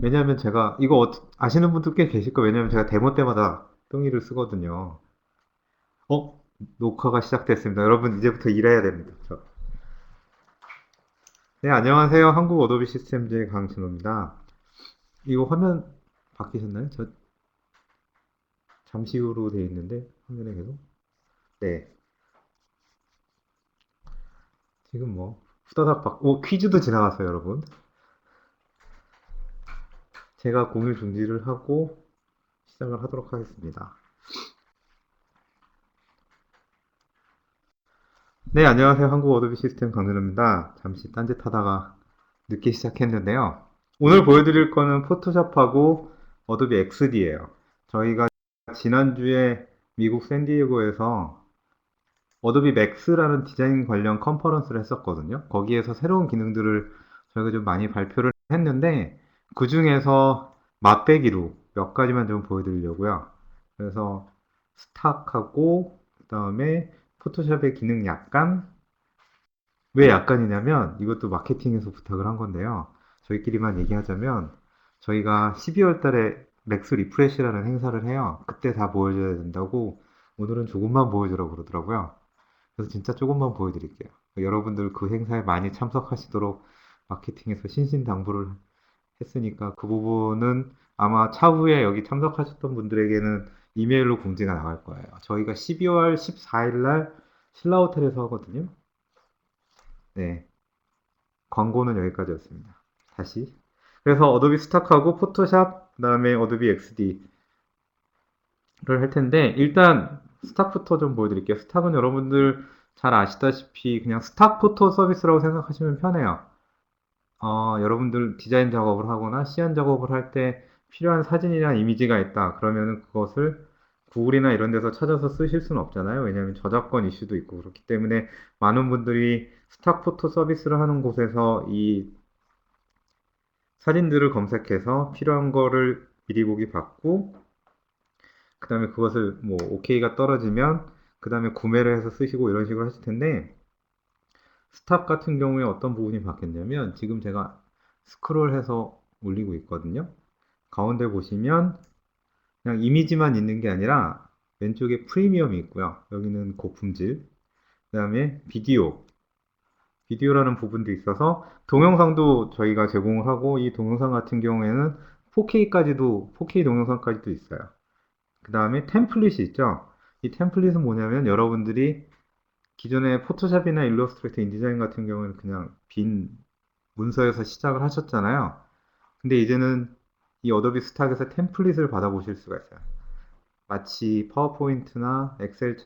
왜냐면 제가 이거 아시는 분들 꽤 계실 거예요. 왜냐면 제가 데모 때마다 똥이를 쓰거든요. 어? 녹화가 시작됐습니다. 여러분 이제부터 일해야 됩니다. 네, 안녕하세요. 한국 어도비 시스템즈의 강진호입니다. 이거 화면 바뀌셨나요? 저 잠시 후로 돼 있는데 화면에 계속. 네, 지금 뭐 후다닥 퀴즈도 지나갔어요, 여러분. 제가 공유 중지를 하고 시작을 하도록 하겠습니다. 네, 안녕하세요. 한국 어도비 시스템 강진호입니다. 잠시 딴짓하다가 늦게 시작했는데요. 오늘 보여드릴 거는 포토샵하고 어도비 XD예요. 저희가 지난주에 미국 샌디에고에서 어도비 맥스라는 디자인 관련 컨퍼런스를 했었거든요. 거기에서 새로운 기능들을 저희가 좀 많이 발표를 했는데 그 중에서 맛배기로 몇 가지만 좀 보여드리려고요. 그래서 스탁하고 그 다음에 포토샵의 기능 약간, 왜 약간이냐면 이것도 마케팅에서 부탁을 한 건데요. 저희끼리만 얘기하자면 저희가 12월 달에 맥스 리프레시라는 행사를 해요. 그때 다 보여줘야 된다고 오늘은 조금만 보여주라고 그러더라고요. 그래서 진짜 조금만 보여드릴게요. 여러분들 그 행사에 많이 참석하시도록 마케팅에서 신신당부를 했으니까 그 부분은 아마 차후에 여기 참석하셨던 분들에게는 이메일로 공지가 나갈 거예요. 저희가 12월 14일 날 신라호텔에서 하거든요. 네. 광고는 여기까지였습니다. 다시. 그래서 어도비 스탁하고 포토샵, 그 다음에 어도비 XD를 할 텐데, 일단 스탁부터 좀 보여드릴게요. 스탁은 여러분들 잘 아시다시피 그냥 스탁 포토 서비스라고 생각하시면 편해요. 여러분들 디자인 작업을 하거나 시안 작업을 할 때 필요한 사진이나 이미지가 있다. 그러면 그것을 구글이나 이런 데서 찾아서 쓰실 수는 없잖아요. 왜냐하면 저작권 이슈도 있고 그렇기 때문에 많은 분들이 스탁 포토 서비스를 하는 곳에서 이 사진들을 검색해서 필요한 거를 미리 보기 받고 그 다음에 그것을 뭐 OK가 떨어지면 그 다음에 구매를 해서 쓰시고 이런 식으로 하실 텐데 스탑 같은 경우에 어떤 부분이 바뀌었냐면 지금 제가 스크롤해서 올리고 있거든요. 가운데 보시면 그냥 이미지만 있는 게 아니라 왼쪽에 프리미엄이 있고요. 여기는 고품질, 그 다음에 비디오라는 부분도 있어서 동영상도 저희가 제공을 하고 이 동영상 같은 경우에는 4K 동영상까지도 있어요. 그 다음에 템플릿이 있죠. 이 템플릿은 뭐냐면 여러분들이 기존에 포토샵이나 일러스트레이터, 인디자인 같은 경우는 그냥 빈 문서에서 시작을 하셨잖아요. 근데 이제는 이 어도비 스탁에서 템플릿을 받아보실 수가 있어요. 마치 파워포인트나 엑셀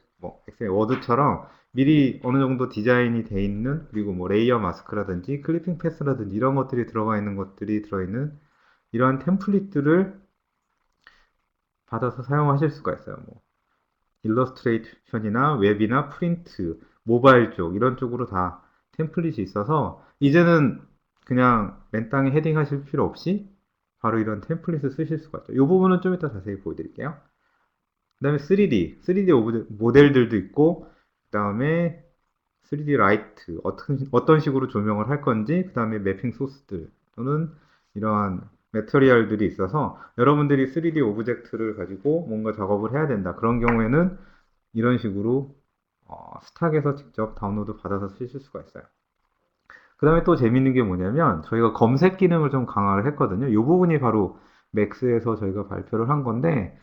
워드처럼 미리 어느 정도 디자인이 돼 있는, 그리고 뭐 레이어 마스크라든지 클리핑 패스라든지 이런 것들이 들어가 있는 것들이 들어있는 이러한 템플릿들을 받아서 사용하실 수가 있어요. 뭐 일러스트레이션이나 웹이나 프린트, 모바일 쪽 이런 쪽으로 다 템플릿이 있어서 이제는 그냥 맨땅에 헤딩 하실 필요 없이 바로 이런 템플릿을 쓰실 수가 있죠. 이 부분은 좀 이따 자세히 보여드릴게요. 그 다음에 3D 모델들도 있고, 그 다음에 3D 라이트, 어떤 식으로 조명을 할 건지, 그 다음에 매핑 소스들, 또는 이러한 매터리얼들이 있어서 여러분들이 3D 오브젝트를 가지고 뭔가 작업을 해야 된다. 그런 경우에는 이런 식으로 스탁에서 직접 다운로드 받아서 쓰실 수가 있어요. 그 다음에 또 재밌는 게 뭐냐면 저희가 검색 기능을 좀 강화를 했거든요. 이 부분이 바로 맥스에서 저희가 발표를 한 건데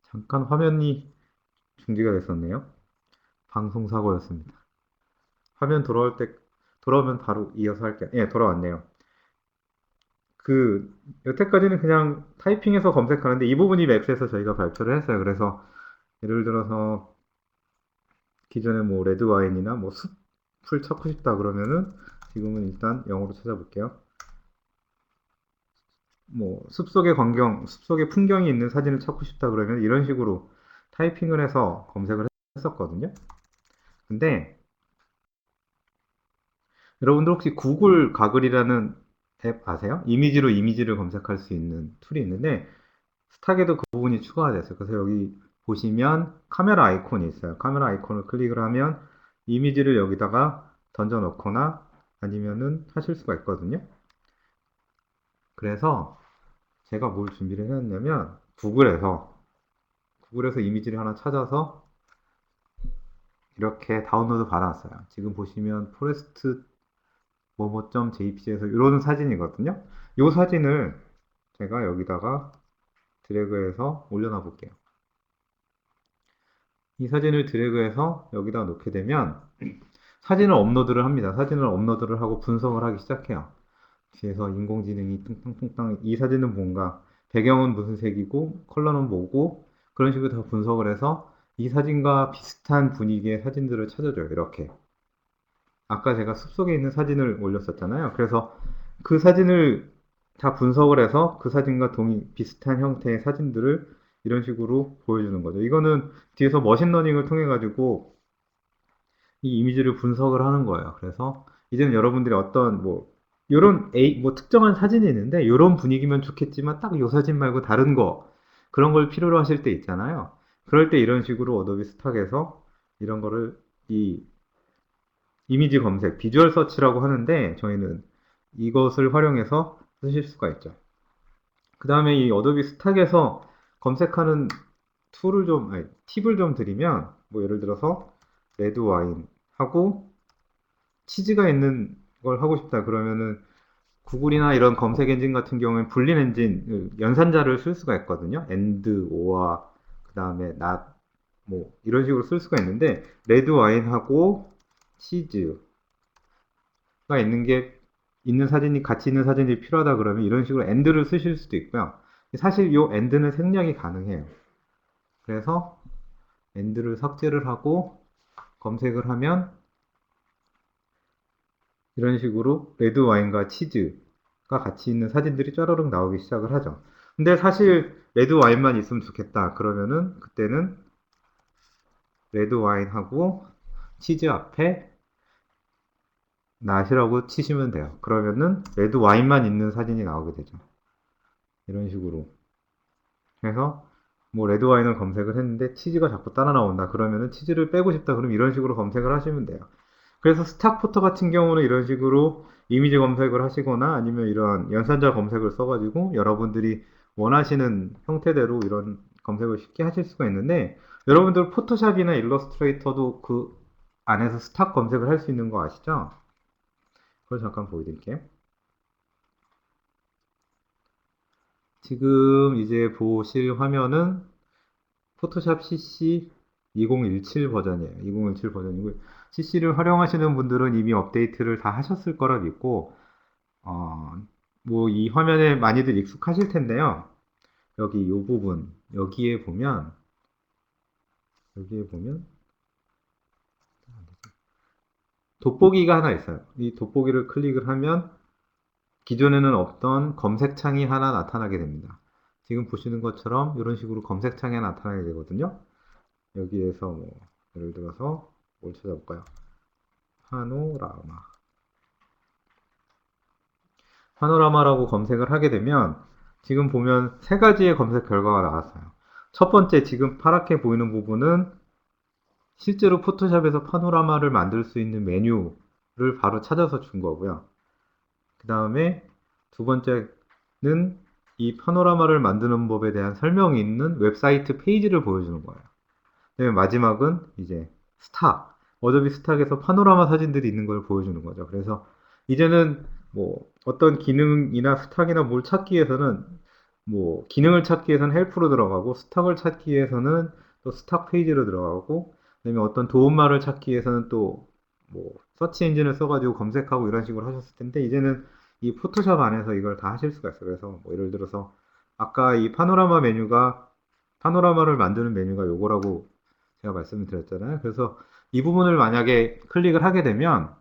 잠깐 화면이 중지가 됐었네요. 방송 사고였습니다. 화면 돌아오면 바로 이어서 할게요. 예, 돌아왔네요. 그, 여태까지는 그냥 타이핑해서 검색하는데 이 부분이 맥스에서 저희가 발표를 했어요. 그래서 예를 들어서 기존에 뭐 레드 와인이나 뭐 숲을 찾고 싶다 그러면은 지금은 일단 영어로 찾아볼게요. 뭐 숲속의 풍경이 있는 사진을 찾고 싶다 그러면 이런 식으로 타이핑을 해서 검색을 했었거든요. 근데 여러분들 혹시 구글 가글이라는 앱 아세요? 이미지로 이미지를 검색할 수 있는 툴이 있는데 스탁에도 그 부분이 추가가 됐어요. 그래서 여기 보시면 카메라 아이콘이 있어요. 카메라 아이콘을 클릭을 하면 이미지를 여기다가 던져 넣거나 아니면은 하실 수가 있거든요. 그래서 제가 뭘 준비를 해놨냐면 구글에서 이미지를 하나 찾아서 이렇게 다운로드 받았어요. 지금 보시면 포레스트 뭐뭐.jpg에서 이런 사진이거든요. 이 사진을 제가 여기다가 드래그해서 올려놔 볼게요. 이 사진을 드래그해서 여기다 놓게 되면 사진을 업로드를 합니다. 사진을 업로드를 하고 분석을 하기 시작해요. 뒤에서 인공지능이 뚱땅뚱땅 이 사진은 뭔가 배경은 무슨 색이고 컬러는 뭐고 그런 식으로 다 분석을 해서 이 사진과 비슷한 분위기의 사진들을 찾아줘요. 이렇게 아까 제가 숲속에 있는 사진을 올렸었잖아요. 그래서 그 사진을 다 분석을 해서 그 사진과 비슷한 형태의 사진들을 이런 식으로 보여주는 거죠. 이거는 뒤에서 머신러닝을 통해 가지고 이 이미지를 분석을 하는 거예요. 그래서 이제는 여러분들이 어떤 뭐 요런 뭐 특정한 사진이 있는데 요런 분위기면 좋겠지만 딱 요 사진 말고 다른 거 그런 걸 필요로 하실 때 있잖아요. 그럴 때 이런 식으로 어도비 스탁에서 이런 거를 이 이미지 검색, 비주얼 서치라고 하는데 저희는 이것을 활용해서 쓰실 수가 있죠. 그 다음에 이 어도비 스탁에서 검색하는 툴을 좀, 아니, 팁을 좀 드리면, 뭐 예를 들어서 레드 와인 하고 치즈가 있는 걸 하고 싶다 그러면은 구글이나 이런 검색 엔진 같은 경우에는 불린 엔진, 연산자를 쓸 수가 있거든요. and, or와 그 다음에 not, 뭐 이런 식으로 쓸 수가 있는데 레드 와인하고 치즈 가 있는 게 있는 사진이 같이 있는 사진이 필요하다 그러면 이런 식으로 and를 쓰실 수도 있고요. 사실 이 and는 생략이 가능해요. 그래서 and를 삭제를 하고 검색을 하면 이런 식으로 레드 와인과 치즈가 같이 있는 사진들이 쫘르륵 나오기 시작을 하죠. 근데 사실 레드 와인만 있으면 좋겠다 그러면은 그때는 레드 와인하고 치즈 앞에 낫이라고 치시면 돼요. 그러면은 레드 와인만 있는 사진이 나오게 되죠. 이런 식으로 그래서 뭐 레드 와인을 검색을 했는데 치즈가 자꾸 따라 나온다 그러면은 치즈를 빼고 싶다 그럼 이런 식으로 검색을 하시면 돼요. 그래서 스탁포터 같은 경우는 이런 식으로 이미지 검색을 하시거나 아니면 이런 연산자 검색을 써가지고 여러분들이 원하시는 형태대로 이런 검색을 쉽게 하실 수가 있는데 여러분들 포토샵이나 일러스트레이터도 그 안에서 스탁 검색을 할 수 있는 거 아시죠? 그걸 잠깐 보여드릴게요. 지금 이제 보실 화면은 포토샵 CC 2017 버전이에요. 2017 버전이고 CC를 활용하시는 분들은 이미 업데이트를 다 하셨을 거라 믿고 뭐 이 화면에 많이들 익숙하실 텐데요. 여기 이 부분 여기에 보면 돋보기가 하나 있어요. 이 돋보기를 클릭을 하면 기존에는 없던 검색창이 하나 나타나게 됩니다. 지금 보시는 것처럼 이런 식으로 검색창이 나타나게 되거든요. 여기에서 뭐 예를 들어서 뭘 찾아볼까요? 파노라마. 파노라마라고 검색을 하게 되면 지금 보면 세 가지의 검색 결과가 나왔어요. 첫 번째 지금 파랗게 보이는 부분은 실제로 포토샵에서 파노라마를 만들 수 있는 메뉴를 바로 찾아서 준 거고요. 그 다음에 두 번째는 이 파노라마를 만드는 법에 대한 설명이 있는 웹사이트 페이지를 보여주는 거예요. 그다음에 마지막은 이제 스탁, 어도비 스탁에서 파노라마 사진들이 있는 걸 보여주는 거죠. 그래서 이제는 뭐 어떤 기능이나 스탁이나 뭘 찾기 위해서는 뭐 기능을 찾기 위해서는 헬프로 들어가고 스탁을 찾기 위해서는 또 스탁 페이지로 들어가고 그다음에 어떤 도움말을 찾기 위해서는 또 뭐 서치 엔진을 써가지고 검색하고 이런 식으로 하셨을 텐데 이제는 이 포토샵 안에서 이걸 다 하실 수가 있어요. 그래서 뭐 예를 들어서 아까 이 파노라마를 만드는 메뉴가 요거라고 제가 말씀을 드렸잖아요. 그래서 이 부분을 만약에 클릭을 하게 되면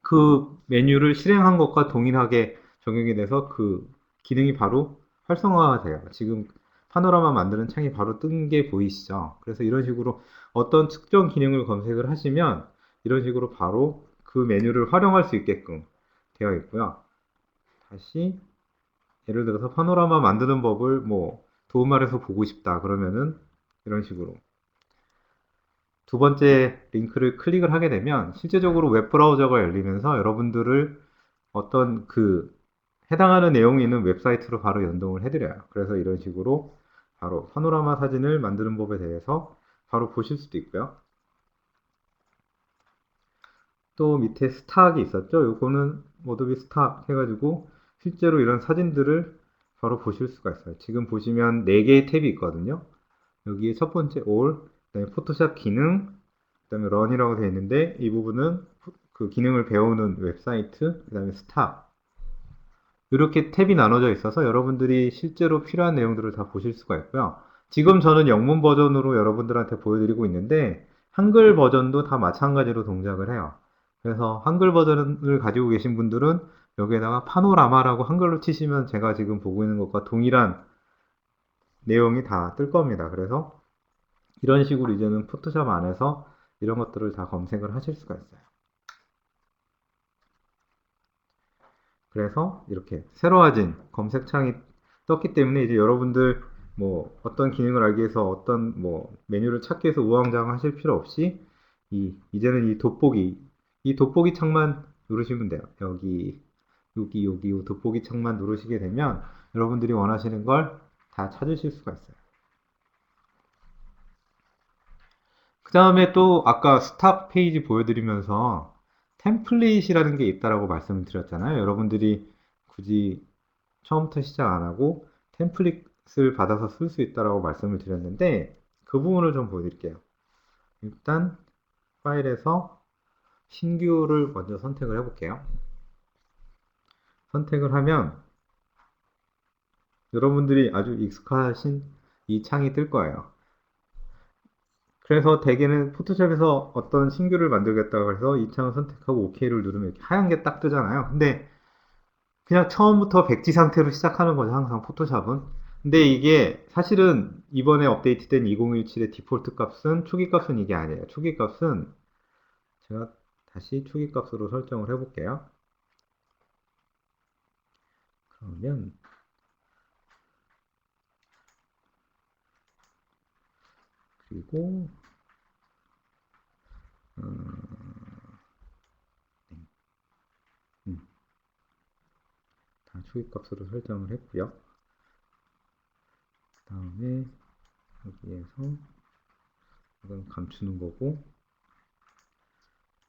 그 메뉴를 실행한 것과 동일하게 적용이 돼서 그 기능이 바로 활성화가 돼요. 지금 파노라마 만드는 창이 바로 뜬 게 보이시죠? 그래서 이런 식으로 어떤 특정 기능을 검색을 하시면 이런 식으로 바로 그 메뉴를 활용할 수 있게끔 되어 있고요. 다시 예를 들어서 파노라마 만드는 법을 뭐 도움말에서 보고 싶다 그러면은 이런 식으로 두 번째 링크를 클릭을 하게 되면 실제적으로 웹브라우저가 열리면서 여러분들을 어떤 해당하는 내용이 있는 웹사이트로 바로 연동을 해드려요. 그래서 이런 식으로 바로 파노라마 사진을 만드는 법에 대해서 바로 보실 수도 있고요. 또 밑에 스탁이 있었죠. 요거는 어도비 스탁 해가지고 실제로 이런 사진들을 바로 보실 수가 있어요. 지금 보시면 4개의 탭이 있거든요. 여기에 첫 번째 All, 그다음에 포토샵 기능, 그다음에 Run이라고 되어 있는데 이 부분은 그 기능을 배우는 웹사이트, 그다음에 스탁 이렇게 탭이 나눠져 있어서 여러분들이 실제로 필요한 내용들을 다 보실 수가 있고요. 지금 저는 영문 버전으로 여러분들한테 보여드리고 있는데 한글 버전도 다 마찬가지로 동작을 해요. 그래서 한글 버전을 가지고 계신 분들은 여기에다가 파노라마라고 한글로 치시면 제가 지금 보고 있는 것과 동일한 내용이 다 뜰 겁니다. 그래서 이런 식으로 이제는 포토샵 안에서 이런 것들을 다 검색을 하실 수가 있어요. 그래서 이렇게 새로워진 검색창이 떴기 때문에 이제 여러분들 뭐 어떤 기능을 알기 위해서 어떤 뭐 메뉴를 찾기 위해서 우왕좌왕 하실 필요 없이 이제는 이 돋보기 창만 누르시면 돼요. 여기 이 돋보기 창만 누르시게 되면 여러분들이 원하시는 걸 다 찾으실 수가 있어요. 그 다음에 또 아까 스탑 페이지 보여드리면서 템플릿이라는 게 있다라고 말씀을 드렸잖아요. 여러분들이 굳이 처음부터 시작 안 하고 템플릿을 받아서 쓸 수 있다라고 말씀을 드렸는데 그 부분을 좀 보여드릴게요. 일단 파일에서 신규를 먼저 선택을 해볼게요. 선택을 하면 여러분들이 아주 익숙하신 이 창이 뜰 거예요. 그래서 대개는 포토샵에서 어떤 신규를 만들겠다고 해서 이 창을 선택하고 OK를 누르면 이렇게 하얀 게 딱 뜨잖아요. 근데 그냥 처음부터 백지 상태로 시작하는 거죠, 항상 포토샵은. 근데 이게 사실은 이번에 업데이트된 2017의 디폴트 값은 초기 값은 이게 아니에요. 초기 값은 제가 다시 초기 값으로 설정을 해볼게요. 그러면 그리고 다 초기 값으로 설정을 했고요. 그 다음에 여기에서 이건 감추는 거고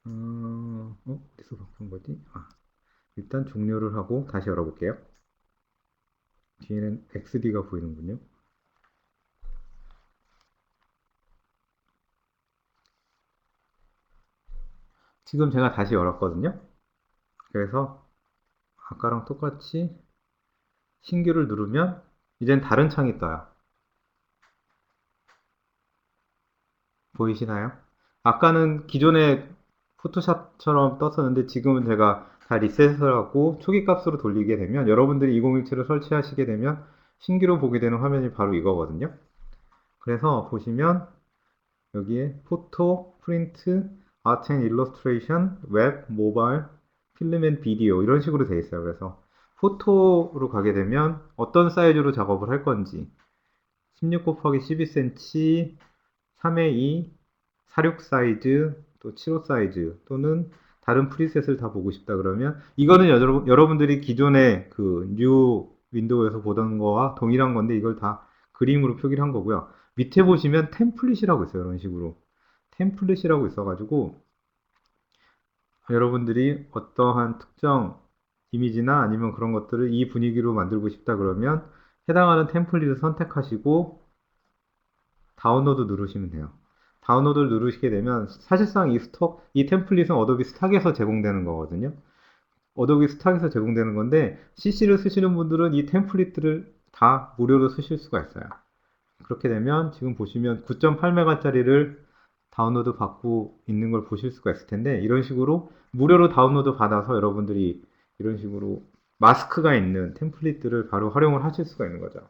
어디서 바꾼 거지? 일단 종료를 하고 다시 열어볼게요. 뒤에는 XD가 보이는군요. 지금 제가 다시 열었거든요. 그래서 아까랑 똑같이 신규를 누르면 이젠 다른 창이 떠요. 보이시나요? 아까는 기존의 포토샵처럼 떴었는데 지금은 제가 다 리셋을 하고 초기 값으로 돌리게 되면 여러분들이 2017을 설치하시게 되면 신규로 보게 되는 화면이 바로 이거거든요. 그래서 보시면 여기에 포토, 프린트, 아트 앤 일러스트레이션, 웹, 모바일, 필름 앤 비디오 이런 식으로 되어 있어요. 그래서 포토로 가게 되면 어떤 사이즈로 작업을 할 건지 16 곱하기 12cm, 3의2, 46 사이즈, 또 75 사이즈 또는 다른 프리셋을 다 보고 싶다 그러면 이거는 여러분들이 기존의 그 뉴 윈도우에서 보던 거와 동일한 건데 이걸 다 그림으로 표기를 한 거고요. 밑에 보시면 템플릿이라고 있어요. 이런 식으로 템플릿이라고 있어가지고 여러분들이 어떠한 특정 이미지나 아니면 그런 것들을 이 분위기로 만들고 싶다 그러면 해당하는 템플릿을 선택하시고 다운로드 누르시면 돼요. 다운로드를 누르시게 되면 사실상 이 템플릿은 어도비 스탁에서 제공되는 거거든요. 어도비 스탁에서 제공되는 건데 CC를 쓰시는 분들은 이 템플릿들을 다 무료로 쓰실 수가 있어요. 그렇게 되면 지금 보시면 9.8메가짜리를 다운로드 받고 있는 걸 보실 수가 있을 텐데 이런 식으로 무료로 다운로드 받아서 여러분들이 이런 식으로 마스크가 있는 템플릿들을 바로 활용을 하실 수가 있는 거죠.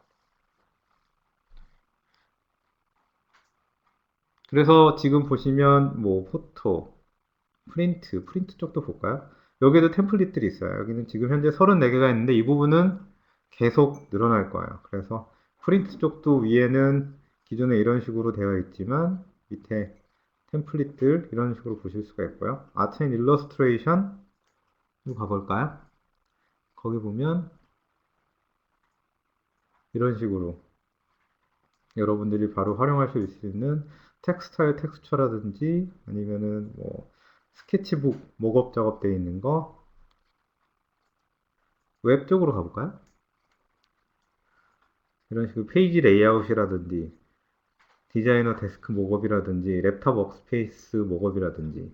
그래서 지금 보시면 뭐 포토, 프린트 쪽도 볼까요? 여기에도 템플릿들이 있어요. 여기는 지금 현재 34개가 있는데 이 부분은 계속 늘어날 거예요. 그래서 프린트 쪽도 위에는 기존에 이런 식으로 되어 있지만 밑에 템플릿들 이런 식으로 보실 수가 있고요. 아트 앤 일러스트레이션 가볼까요? 거기 보면 이런 식으로 여러분들이 바로 활용하실 수 있는 텍스타일 텍스처라든지 아니면은 뭐 스케치북 목업 작업되어 있는 거 웹 쪽으로 가볼까요? 이런 식으로 페이지 레이아웃이라든지 디자이너 데스크 목업이라든지 랩탑 워크스페이스 목업이라든지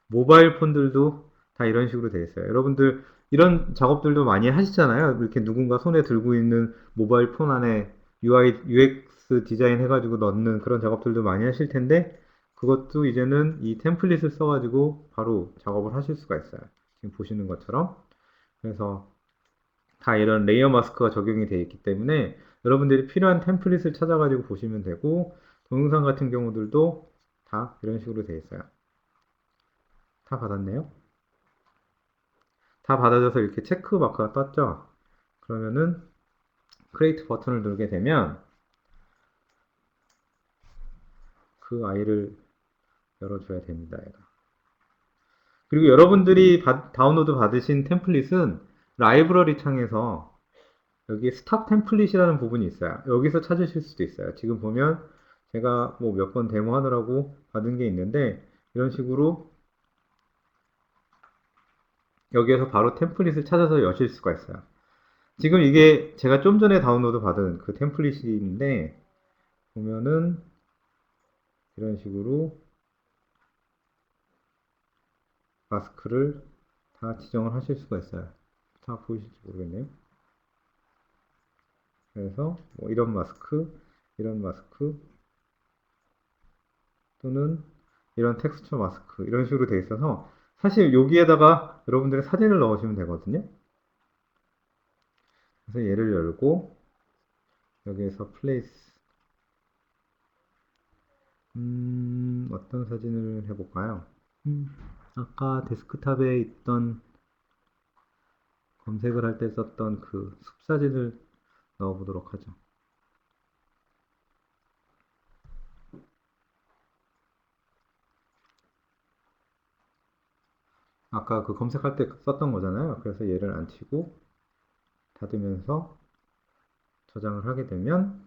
모바일 폰들도 다 이런 식으로 되어 있어요. 여러분들 이런 작업들도 많이 하시잖아요. 이렇게 누군가 손에 들고 있는 모바일 폰 안에 UI, UX 디자인 해가지고 넣는 그런 작업들도 많이 하실 텐데 그것도 이제는 이 템플릿을 써가지고 바로 작업을 하실 수가 있어요. 지금 보시는 것처럼. 그래서 다 이런 레이어 마스크가 적용이 되어 있기 때문에 여러분들이 필요한 템플릿을 찾아가지고 보시면 되고 동영상 같은 경우들도 다 이런 식으로 되어 있어요. 다 받았네요. 다 받아져서 이렇게 체크 마크가 떴죠. 그러면은 크리에이트 버튼을 누르게 되면 그 아이를 열어줘야 됩니다. 얘가. 그리고 여러분들이 다운로드 받으신 템플릿은 라이브러리 창에서 여기 스탑 템플릿이라는 부분이 있어요. 여기서 찾으실 수도 있어요. 지금 보면 제가 뭐 몇 번 데모 하느라고 받은 게 있는데 이런 식으로 여기에서 바로 템플릿을 찾아서 여실 수가 있어요. 지금 이게 제가 좀 전에 다운로드 받은 그 템플릿인데 보면은 이런 식으로 마스크를 다 지정을 하실 수가 있어요. 다 보이실지 모르겠네요. 그래서 뭐 이런 마스크 또는 이런 텍스처 마스크 이런 식으로 되어 있어서 사실 여기에다가 여러분들의 사진을 넣으시면 되거든요. 그래서 얘를 열고 여기에서 플레이스 어떤 사진을 해볼까요? 아까 데스크탑에 있던 검색을 할 때 썼던 그 숲사진을 넣어보도록 하죠. 아까 그 검색할 때 썼던 거잖아요. 그래서 얘를 안 치고 닫으면서 저장을 하게 되면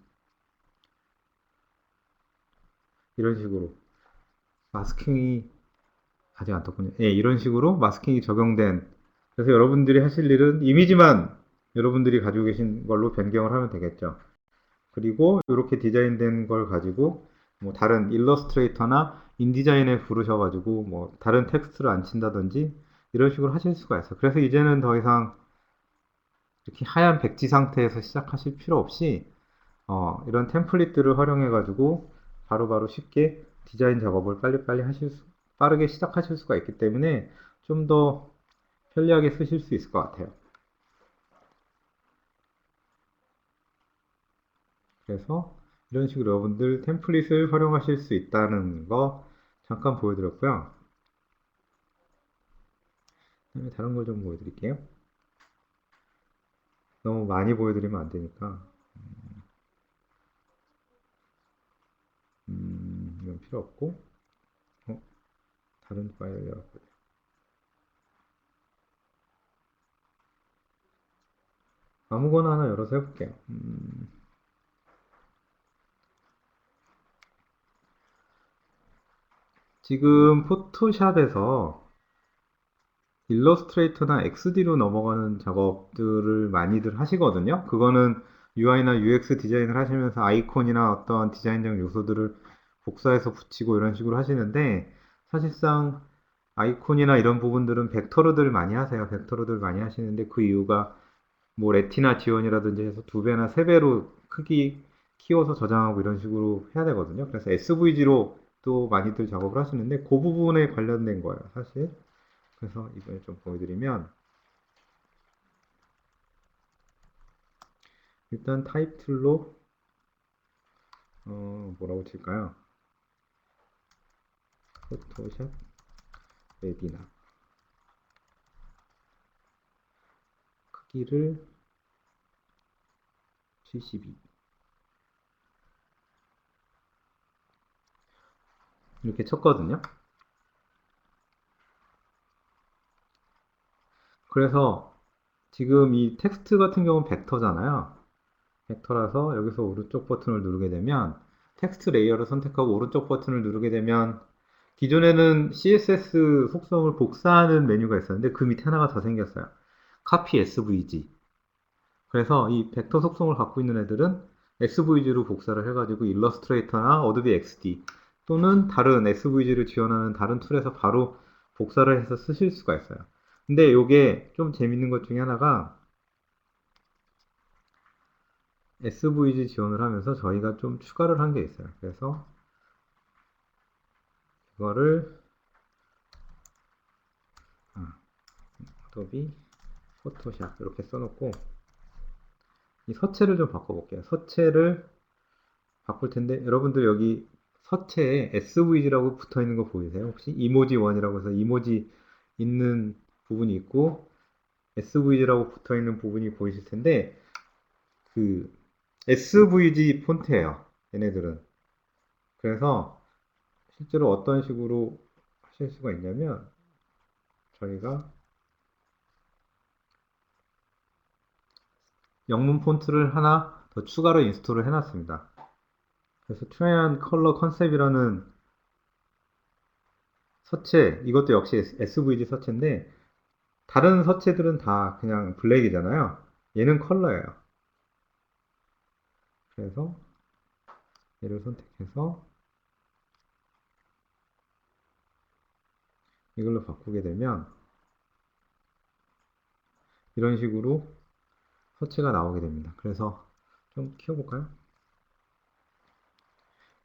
이런 식으로 마스킹이 아직 안 떴군요. 예, 이런 식으로 마스킹이 적용된 그래서 여러분들이 하실 일은 이미지만 여러분들이 가지고 계신 걸로 변경을 하면 되겠죠. 그리고 이렇게 디자인된 걸 가지고 뭐 다른 일러스트레이터나 인디자인에 부르셔가지고 뭐 다른 텍스트를 안 친다든지 이런 식으로 하실 수가 있어요. 그래서 이제는 더 이상 이렇게 하얀 백지 상태에서 시작하실 필요 없이 이런 템플릿들을 활용해가지고 바로바로 쉽게 디자인 작업을 빨리빨리 빠르게 시작하실 수가 있기 때문에 좀 더 편리하게 쓰실 수 있을 것 같아요. 그래서 이런 식으로 여러분들 템플릿을 활용하실 수 있다는 거 잠깐 보여드렸고요. 그다음에 다른 걸 좀 보여드릴게요. 너무 많이 보여드리면 안 되니까 이건 필요 없고 다른 파일을 열어볼게요. 아무거나 하나 열어서 해볼게요. 지금 포토샵에서 일러스트레이터나 XD로 넘어가는 작업들을 많이들 하시거든요. 그거는 UI나 UX 디자인을 하시면서 아이콘이나 어떤 디자인적 요소들을 복사해서 붙이고 이런 식으로 하시는데 사실상 아이콘이나 이런 부분들은 벡터로들 많이 하세요. 벡터로들 많이 하시는데 그 이유가 뭐 레티나 지원이라든지 해서 2배나 3배로 크기 키워서 저장하고 이런 식으로 해야 되거든요. 그래서 SVG로 또 많이들 작업을 하시는데 그 부분에 관련된 거예요, 사실. 그래서 이번에 좀 보여드리면 일단 타이틀로 뭐라고 칠까요? 포토샵 웨비나 크기를 72 이렇게 쳤거든요. 그래서 지금 이 텍스트 같은 경우는 벡터잖아요. 벡터라서 여기서 오른쪽 버튼을 누르게 되면 텍스트 레이어를 선택하고 오른쪽 버튼을 누르게 되면 기존에는 CSS 속성을 복사하는 메뉴가 있었는데 그 밑에 하나가 더 생겼어요. Copy SVG. 그래서 이 벡터 속성을 갖고 있는 애들은 SVG로 복사를 해가지고 일러스트레이터나 어도비 XD 또는 다른 SVG를 지원하는 다른 툴에서 바로 복사를 해서 쓰실 수가 있어요. 근데 이게 좀 재밌는 것 중에 하나가 SVG 지원을 하면서 저희가 좀 추가를 한 게 있어요. 그래서 이거를 어도비 포토샵 이렇게 써놓고 이 서체를 좀 바꿔볼게요. 서체를 바꿀 텐데 여러분들 여기 서체에 SVG라고 붙어 있는 거 보이세요? 혹시 이모지 1이라고 해서 이모지 있는 부분이 있고 SVG라고 붙어 있는 부분이 보이실 텐데 그 SVG 폰트예요. 얘네들은. 그래서 실제로 어떤 식으로 하실 수가 있냐면 저희가 영문 폰트를 하나 더 추가로 인스톨을 해놨습니다. 그래서 트라이언 컬러 컨셉이라는 서체, 이것도 역시 SVG 서체인데 다른 서체들은 다 그냥 블랙이잖아요. 얘는 컬러예요. 그래서 얘를 선택해서 이걸로 바꾸게 되면 이런 식으로 서체가 나오게 됩니다. 그래서 좀 키워볼까요?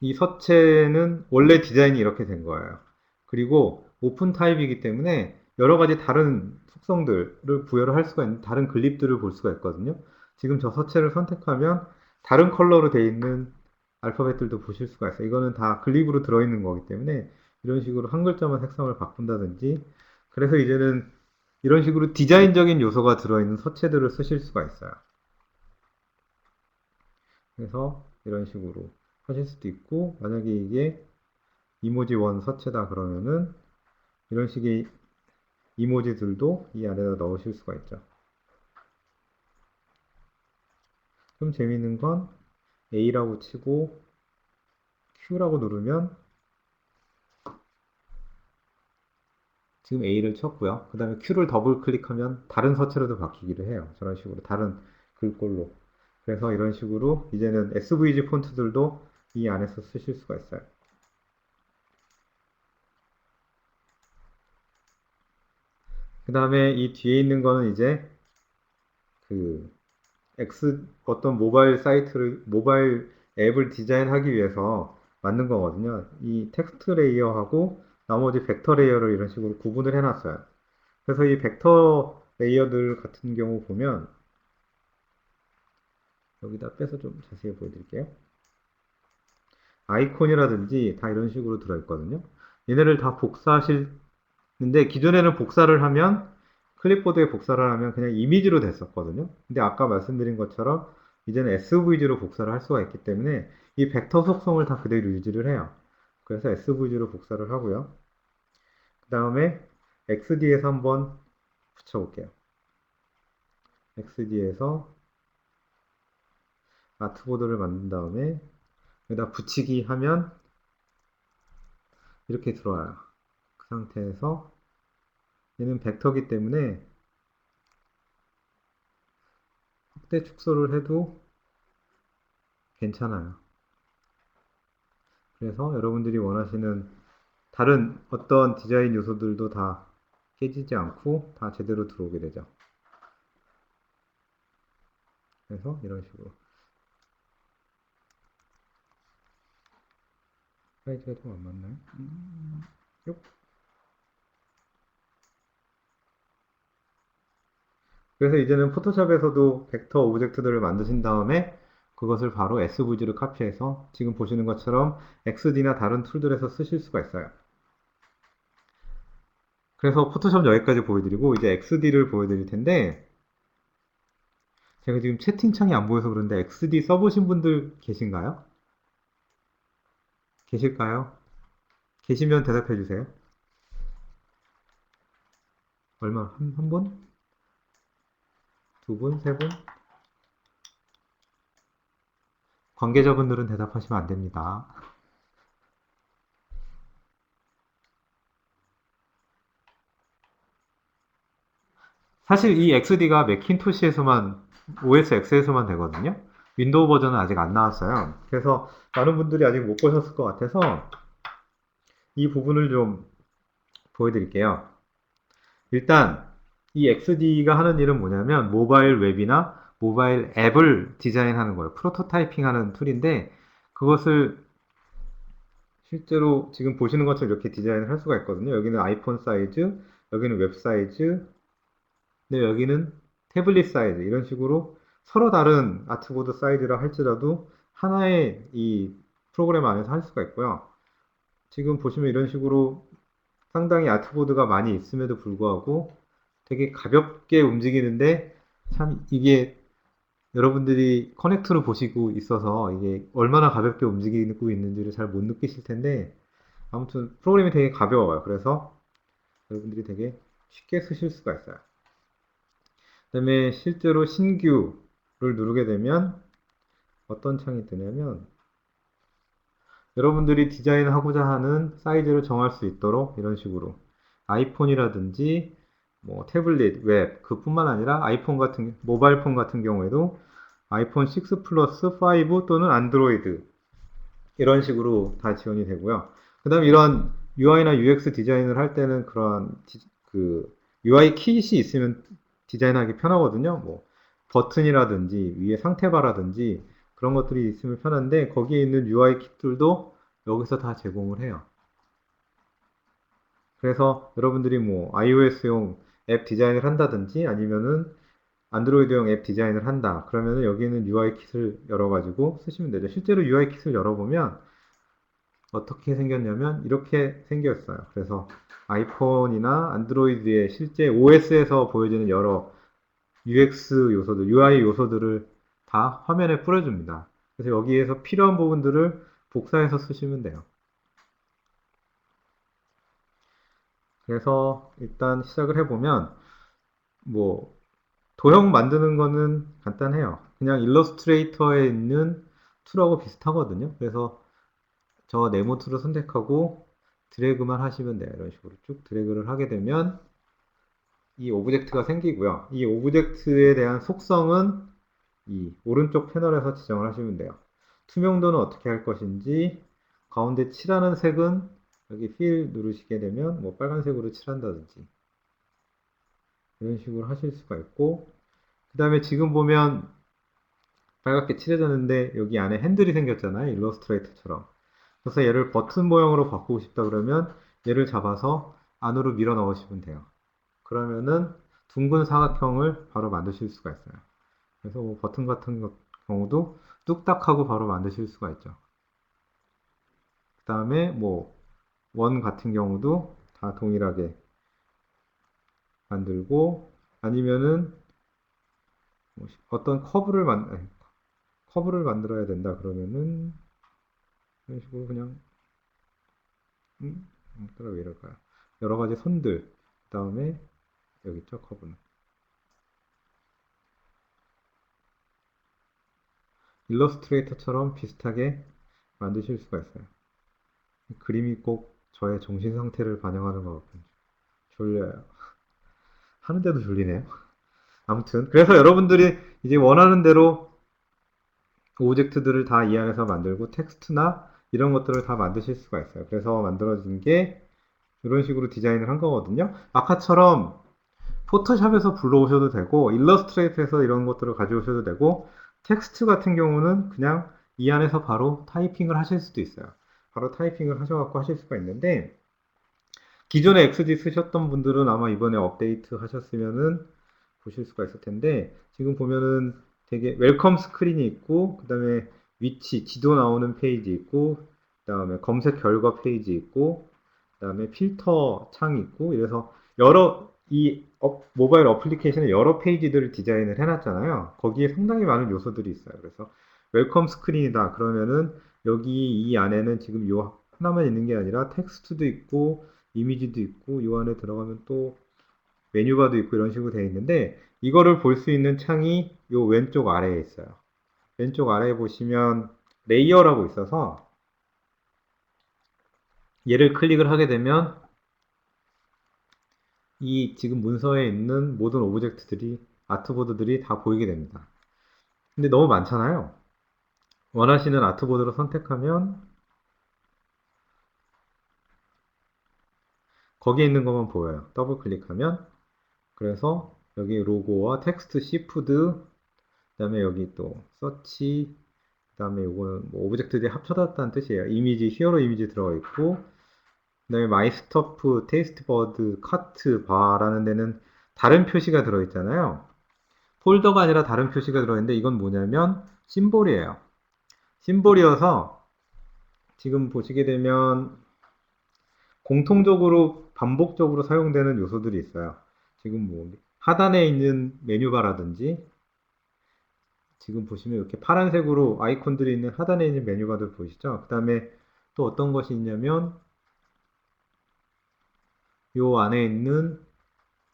이 서체는 원래 디자인이 이렇게 된 거예요. 그리고 오픈 타입이기 때문에 여러 가지 다른 속성들을 부여를 할 수가 있는 다른 글립들을 볼 수가 있거든요. 지금 저 서체를 선택하면 다른 컬러로 되어 있는 알파벳들도 보실 수가 있어요. 이거는 다 글립으로 들어있는 거기 때문에 이런 식으로 한 글자만 색상을 바꾼다든지 그래서 이제는 이런 식으로 디자인적인 요소가 들어있는 서체들을 쓰실 수가 있어요. 그래서 이런 식으로 하실 수도 있고 만약에 이게 이모지 원 서체다 그러면은 이런 식의 이모지들도 이 안에다 넣으실 수가 있죠. 좀 재밌는 건 A라고 치고 Q라고 누르면 지금 A를 쳤고요. 그 다음에 Q를 더블 클릭하면 다른 서체로도 바뀌기도 해요. 저런 식으로 다른 글꼴로. 그래서 이런 식으로 이제는 SVG 폰트들도 이 안에서 쓰실 수가 있어요. 그 다음에 이 뒤에 있는 거는 이제 그 어떤 모바일 사이트를, 모바일 앱을 디자인하기 위해서 만든 거거든요. 이 텍스트 레이어하고 나머지 벡터 레이어를 이런 식으로 구분을 해놨어요. 그래서 이 벡터 레이어들 같은 경우 보면 여기다 빼서 좀 자세히 보여드릴게요. 아이콘이라든지 다 이런 식으로 들어있거든요. 얘네를 다 복사하시는데 기존에는 복사를 하면 클립보드에 복사를 하면 그냥 이미지로 됐었거든요. 근데 아까 말씀드린 것처럼 이제는 SVG로 복사를 할 수가 있기 때문에 이 벡터 속성을 다 그대로 유지를 해요. 그래서 SVG로 복사를 하고요. 그 다음에 XD에서 한번 붙여볼게요. XD에서 아트보드를 만든 다음에 여기다 붙이기 하면 이렇게 들어와요. 그 상태에서 얘는 벡터기 때문에 확대 축소를 해도 괜찮아요. 그래서 여러분들이 원하시는 다른 어떤 디자인 요소들도 다 깨지지 않고 다 제대로 들어오게 되죠. 그래서 이런 식으로 사이즈가 좀 안 맞나요? 그래서 이제는 포토샵에서도 벡터 오브젝트들을 만드신 다음에 그것을 바로 SVG로 카피해서 지금 보시는 것처럼 XD나 다른 툴들에서 쓰실 수가 있어요. 그래서 포토샵 여기까지 보여드리고 이제 XD를 보여드릴 텐데 제가 지금 채팅창이 안 보여서 그런데 XD 써보신 분들 계신가요? 계실까요? 계시면 대답해 주세요. 얼마? 한 분? 두 분, 세 분? 관계자분들은 대답하시면 안 됩니다. 사실 이 XD가 맥킨토시에서만, OS X에서만 되거든요. 윈도우 버전은 아직 안 나왔어요. 그래서 많은 분들이 아직 못 보셨을 것 같아서 이 부분을 좀 보여드릴게요. 일단 이 XD가 하는 일은 뭐냐면 모바일 웹이나 모바일 앱을 디자인하는 거예요. 프로토타이핑 하는 툴인데 그것을 실제로 지금 보시는 것처럼 이렇게 디자인을 할 수가 있거든요. 여기는 아이폰 사이즈, 여기는 웹 사이즈, 네, 여기는 태블릿 사이즈 이런 식으로 서로 다른 아트보드 사이즈라 할지라도 하나의 이 프로그램 안에서 할 수가 있고요. 지금 보시면 이런 식으로 상당히 아트보드가 많이 있음에도 불구하고 되게 가볍게 움직이는데 참 이게 여러분들이 커넥트로 보시고 있어서 이게 얼마나 가볍게 움직이고 있는지를 잘 못 느끼실 텐데 아무튼 프로그램이 되게 가벼워요. 그래서 여러분들이 되게 쉽게 쓰실 수가 있어요. 그 다음에 실제로 신규를 누르게 되면 어떤 창이 뜨냐면 여러분들이 디자인하고자 하는 사이즈를 정할 수 있도록 이런 식으로 아이폰이라든지 뭐 태블릿, 웹 그뿐만 아니라 아이폰 같은 모바일 폰 같은 경우에도 아이폰 6 플러스 5 또는 안드로이드 이런 식으로 다 지원이 되고요. 그 다음에 이런 UI나 UX 디자인을 할 때는 그러한 그 UI 킷이 있으면 디자인하기 편하거든요. 뭐 버튼이라든지 위에 상태바라든지 그런 것들이 있으면 편한데 거기에 있는 UI 킷들도 여기서 다 제공을 해요. 그래서 여러분들이 뭐 iOS용 앱 디자인을 한다든지 아니면은 안드로이드용 앱 디자인을 한다. 그러면은 여기 있는 UI 킷을 열어가지고 쓰시면 되죠. 실제로 UI 킷을 열어보면 어떻게 생겼냐면 이렇게 생겼어요. 그래서 아이폰이나 안드로이드의 실제 OS에서 보여지는 여러 UX 요소들, UI 요소들을 다 화면에 뿌려줍니다. 그래서 여기에서 필요한 부분들을 복사해서 쓰시면 돼요. 그래서 일단 시작을 해보면 뭐 도형 만드는 거는 간단해요. 그냥 일러스트레이터에 있는 툴하고 비슷하거든요. 그래서 저 네모 툴을 선택하고 드래그만 하시면 돼요. 이런 식으로 쭉 드래그를 하게 되면 이 오브젝트가 생기고요. 이 오브젝트에 대한 속성은 이 오른쪽 패널에서 지정을 하시면 돼요. 투명도는 어떻게 할 것인지, 가운데 칠하는 색은 여기 필 누르시게 되면 뭐 빨간색으로 칠한다든지 이런 식으로 하실 수가 있고, 그 다음에 지금 보면 빨갛게 칠해졌는데 여기 안에 핸들이 생겼잖아요. 일러스트레이터처럼. 그래서 얘를 버튼 모형으로 바꾸고 싶다 그러면 얘를 잡아서 안으로 밀어 넣으시면 돼요. 그러면은 둥근 사각형을 바로 만드실 수가 있어요. 그래서 뭐 버튼 같은 경우도 뚝딱 하고 바로 만드실 수가 있죠. 그 다음에 뭐 원 같은 경우도 다 동일하게 만들고 아니면은 뭐 어떤 커브를 만들어야 된다 그러면은 이런 식으로 그냥 왜 이럴까요? 여러 가지 선들 그 다음에 여기 있죠 커브는 일러스트레이터처럼 비슷하게 만드실 수가 있어요. 그림이 꼭 저의 정신 상태를 반영하는 것 같군요. 졸려요. 하는데도 졸리네요. 아무튼 그래서 여러분들이 이제 원하는 대로 오브젝트들을 다 이 안에서 만들고 텍스트나 이런 것들을 다 만드실 수가 있어요. 그래서 만들어진 게 이런 식으로 디자인을 한 거거든요. 아까처럼 포토샵에서 불러오셔도 되고 일러스트레이트에서 이런 것들을 가져오셔도 되고 텍스트 같은 경우는 그냥 이 안에서 바로 타이핑을 하실 수도 있어요. 바로 타이핑을 하셔갖고 하실 수가 있는데 기존에 XD 쓰셨던 분들은 아마 이번에 업데이트 하셨으면은 보실 수가 있을 텐데 지금 보면은 되게 웰컴 스크린이 있고 그 다음에 위치, 지도 나오는 페이지 있고 그 다음에 검색 결과 페이지 있고 그 다음에 필터 창이 있고 이래서 여러 모바일 어플리케이션에 여러 페이지들을 디자인을 해놨잖아요. 거기에 상당히 많은 요소들이 있어요. 그래서 웰컴 스크린이다 그러면은 여기 이 안에는 지금 요 하나만 있는 게 아니라 텍스트도 있고 이미지도 있고 이 안에 들어가면 또 메뉴바도 있고 이런 식으로 되어 있는데 이거를 볼 수 있는 창이 요 왼쪽 아래에 있어요. 왼쪽 아래에 보시면 레이어라고 있어서 얘를 클릭을 하게 되면 이 지금 문서에 있는 모든 오브젝트들이 아트보드들이 다 보이게 됩니다. 근데 너무 많잖아요. 원하시는 아트보드로 선택하면 거기에 있는 것만 보여요. 더블 클릭하면 그래서 여기 로고와 텍스트 시푸드 그다음에 여기 또 서치 그다음에 요거는 뭐 오브젝트들이 합쳐졌다는 뜻이에요. 이미지 히어로 이미지 들어가 있고 그다음에 마이 스토프 테이스트 버드 카트 바라는 데는 다른 표시가 들어 있잖아요. 폴더가 아니라 다른 표시가 들어있는데 이건 뭐냐면 심볼이에요. 심볼이어서 지금 보시게 되면 공통적으로 반복적으로 사용되는 요소들이 있어요. 지금 뭐 하단에 있는 메뉴바라든지 지금 보시면 이렇게 파란색으로 아이콘들이 있는 하단에 있는 메뉴바들 보이시죠? 그 다음에 또 어떤 것이 있냐면 요 안에 있는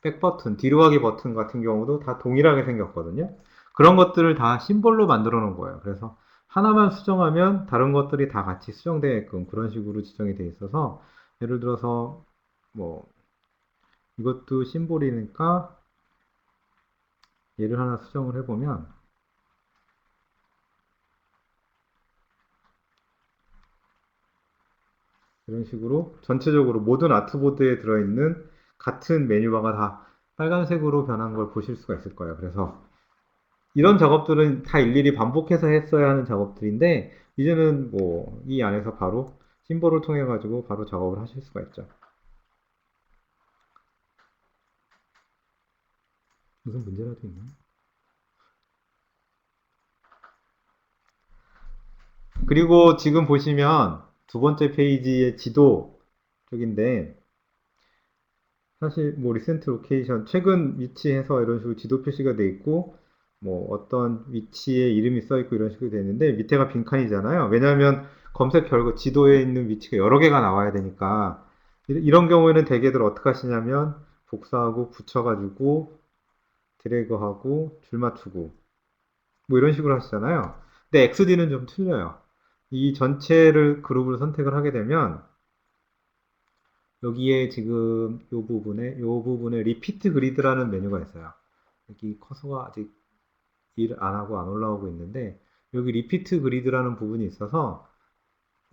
백 버튼, 뒤로 가기 버튼 같은 경우도 다 동일하게 생겼거든요. 그런 것들을 다 심볼로 만들어 놓은 거예요. 그래서 하나만 수정하면 다른 것들이 다 같이 수정되게끔 그런 식으로 지정이 되어 있어서 예를 들어서 뭐 이것도 심볼이니까 얘를 하나 수정을 해보면 이런 식으로 전체적으로 모든 아트보드에 들어있는 같은 메뉴바가 다 빨간색으로 변한 걸 보실 수가 있을 거예요. 그래서 이런 작업들은 다 일일이 반복해서 했어야 하는 작업들인데 이제는 뭐 이 안에서 바로 심볼을 통해 가지고 바로 작업을 하실 수가 있죠. 무슨 문제라도 있나? 그리고 지금 보시면 두 번째 페이지의 지도 쪽인데 사실 뭐 리센트 로케이션 최근 위치해서 이런 식으로 지도 표시가 돼 있고 뭐 어떤 위치에 이름이 써 있고 이런 식으로 돼 있는데 밑에가 빈칸이잖아요. 왜냐하면 검색 결과 지도에 있는 위치가 여러 개가 나와야 되니까 이런 경우에는 대개들 어떻게 하시냐면 복사하고 붙여가지고 드래그하고 줄 맞추고 뭐 이런 식으로 하시잖아요. 근데 XD는 좀 틀려요. 이 전체를 그룹을 선택을 하게 되면 여기에 지금 요 부분에 리피트 그리드라는 메뉴가 있어요. 여기 커서가 아직 일 안 하고 안 올라오고 있는데 여기 리피트 그리드라는 부분이 있어서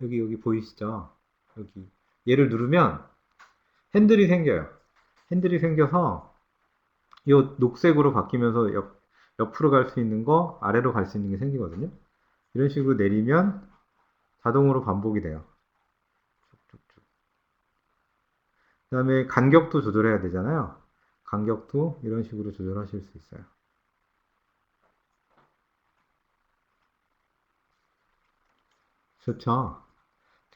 여기 보이시죠? 여기 얘를 누르면 핸들이 생겨요. 핸들이 생겨서 이 녹색으로 바뀌면서 옆으로 갈 수 있는 거, 아래로 갈 수 있는 게 생기거든요. 이런 식으로 내리면 자동으로 반복이 돼요. 그 다음에 간격도 조절해야 되잖아요. 간격도 이런 식으로 조절하실 수 있어요. 좋죠.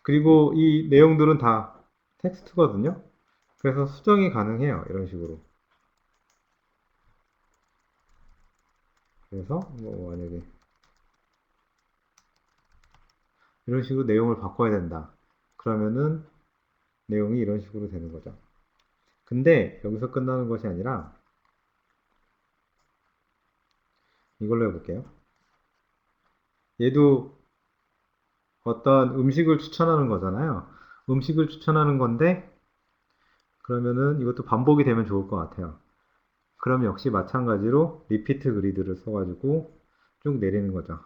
그리고 이 내용들은 다 텍스트거든요. 그래서 수정이 가능해요. 이런 식으로. 그래서 뭐 만약에 이런 식으로 내용을 바꿔야 된다. 그러면은 내용이 이런 식으로 되는 거죠. 근데 여기서 끝나는 것이 아니라 이걸로 해볼게요. 얘도 어떤 음식을 추천하는 거잖아요. 음식을 추천하는 건데 그러면은 이것도 반복이 되면 좋을 것 같아요. 그럼 역시 마찬가지로 리피트 그리드를 써가지고 쭉 내리는 거죠.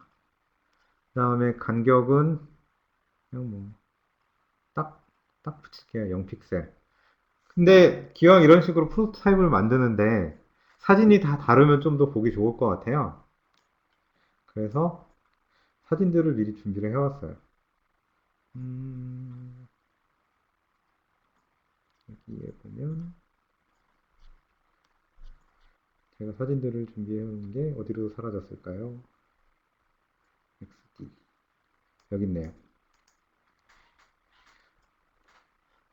그 다음에 간격은 그냥 뭐 딱 붙일게요. 0픽셀. 근데 기왕 이런 식으로 프로토타입을 만드는데 사진이 다 다르면 좀 더 보기 좋을 것 같아요. 그래서 사진들을 미리 준비를 해왔어요. 음, 여기에 보면 제가 사진들을 준비해온 게 어디로 사라졌을까요? XD 여기 있네요.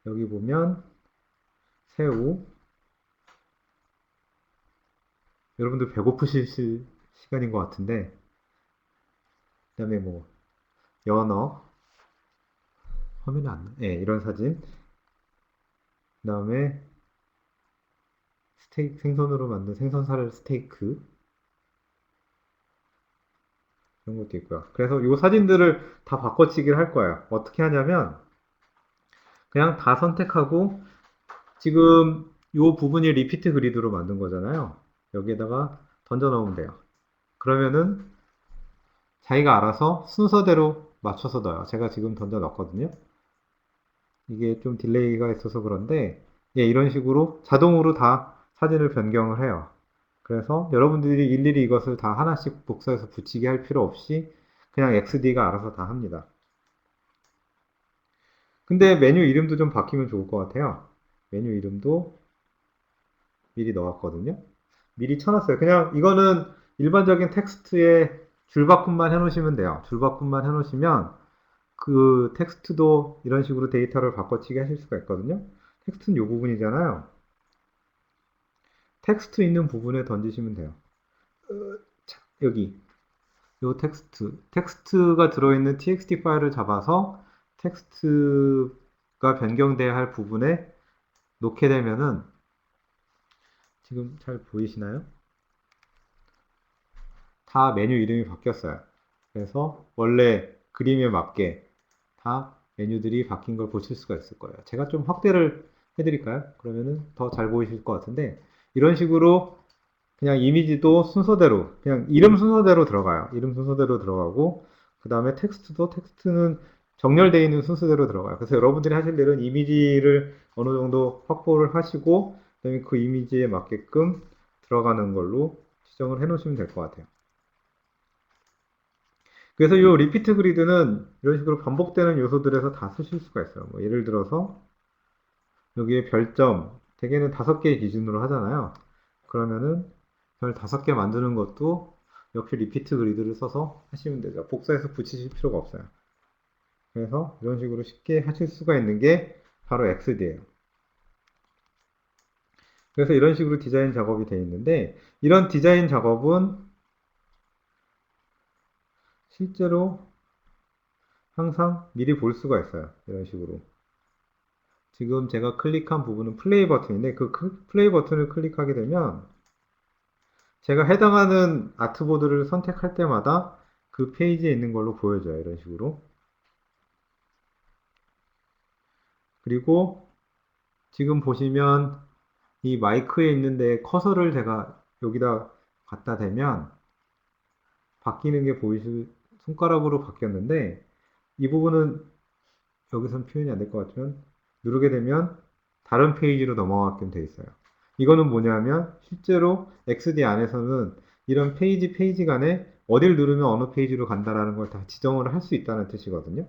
여기 보면 새우 여러분들 배고프실 시간인 것 같은데 그 다음에 뭐 연어 화면이 안 나? 네, 이런 사진 그 다음에 생선으로 만든 생선살 스테이크 이런 것도 있고요. 그래서 이 사진들을 다 바꿔치기를 할 거예요. 어떻게 하냐면 그냥 다 선택하고 지금 이 부분이 리피트 그리드로 만든 거잖아요. 여기에다가 던져 넣으면 돼요. 그러면은 자기가 알아서 순서대로 맞춰서 넣어요. 제가 지금 던져 넣었거든요. 이게 좀 딜레이가 있어서 그런데 예, 이런 식으로 자동으로 다 사진을 변경을 해요. 그래서 여러분들이 일일이 이것을 다 하나씩 복사해서 붙이게 할 필요 없이 그냥 XD가 알아서 다 합니다. 근데 메뉴 이름도 좀 바뀌면 좋을 것 같아요. 메뉴 이름도 미리 넣었거든요. 미리 쳐놨어요. 그냥 이거는 일반적인 텍스트에 줄바꿈만 해놓으시면 돼요. 줄바꿈만 해놓으시면 그 텍스트도 이런 식으로 데이터를 바꿔치기 하실 수가 있거든요. 텍스트는 이 부분이잖아요. 텍스트 있는 부분에 던지시면 돼요. 자, 여기 이 텍스트가 들어있는 txt 파일을 잡아서 텍스트가 변경돼야 할 부분에 놓게 되면은 지금 잘 보이시나요? 다 메뉴 이름이 바뀌었어요. 그래서 원래 그림에 맞게 다 메뉴들이 바뀐 걸 보실 수가 있을 거예요. 제가 좀 확대를 해드릴까요? 그러면은 더 잘 보이실 것 같은데 이런 식으로 그냥 이미지도 순서대로 그냥 이름 순서대로 들어가요. 이름 순서대로 들어가고 그 다음에 텍스트는 정렬되어 있는 순서대로 들어가요. 그래서 여러분들이 하실 일은 이미지를 어느 정도 확보를 하시고 그다음에 그 이미지에 맞게끔 들어가는 걸로 지정을 해 놓으시면 될 것 같아요. 그래서 이 리피트 그리드는 이런 식으로 반복되는 요소들에서 다 쓰실 수가 있어요. 뭐 예를 들어서 여기에 별점 대개는 5개 기준으로 하잖아요. 그러면은 별 5개 만드는 것도 역시 리피트 그리드를 써서 하시면 되죠. 복사해서 붙이실 필요가 없어요. 그래서 이런 식으로 쉽게 하실 수가 있는 게 바로 XD예요. 그래서 이런 식으로 디자인 작업이 되어 있는데 이런 디자인 작업은 실제로 항상 미리 볼 수가 있어요. 이런 식으로. 지금 제가 클릭한 부분은 플레이 버튼인데 그 플레이 버튼을 클릭하게 되면 제가 해당하는 아트보드를 선택할 때마다 그 페이지에 있는 걸로 보여져요. 이런 식으로. 그리고 지금 보시면 이 마이크에 있는데 커서를 제가 여기다 갖다 대면 바뀌는 게 보이실 손가락으로 바뀌었는데 이 부분은 여기선 표현이 안 될 것 같지만 누르게 되면 다른 페이지로 넘어가게 돼 있어요. 이거는 뭐냐면 실제로 XD 안에서는 이런 페이지 간에 어딜 누르면 어느 페이지로 간다라는 걸 다 지정을 할 수 있다는 뜻이거든요.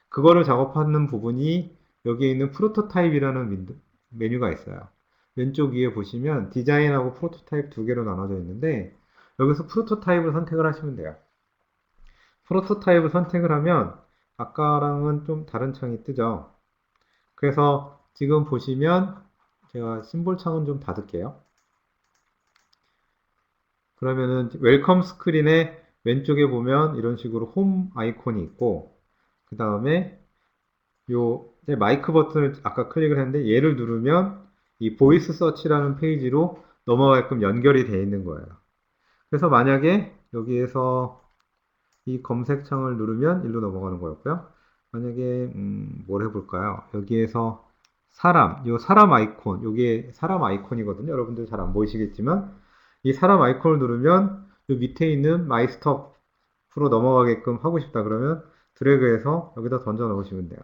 그거를 작업하는 부분이 여기에 있는 프로토타입이라는 메뉴가 있어요. 왼쪽 위에 보시면 디자인하고 프로토타입 두 개로 나눠져 있는데 여기서 프로토타입을 선택을 하시면 돼요. 프로토타입을 선택을 하면 아까랑은 좀 다른 창이 뜨죠. 그래서 지금 보시면 제가 심볼 창은 좀 닫을게요. 그러면은 웰컴 스크린의 왼쪽에 보면 이런 식으로 홈 아이콘이 있고 그 다음에 요 마이크 버튼을 아까 클릭을 했는데 얘를 누르면 이 보이스 서치라는 페이지로 넘어가게끔 연결이 되어 있는 거예요. 그래서 만약에 여기에서 이 검색창을 누르면 일로 넘어가는 거였고요. 만약에 뭘 해볼까요? 여기에서 요 사람 아이콘, 요게 사람 아이콘이거든요. 여러분들 잘 안 보이시겠지만 이 사람 아이콘을 누르면 요 밑에 있는 마이 스톱으로 넘어가게끔 하고 싶다 그러면 드래그해서 여기다 던져 넣으시면 돼요.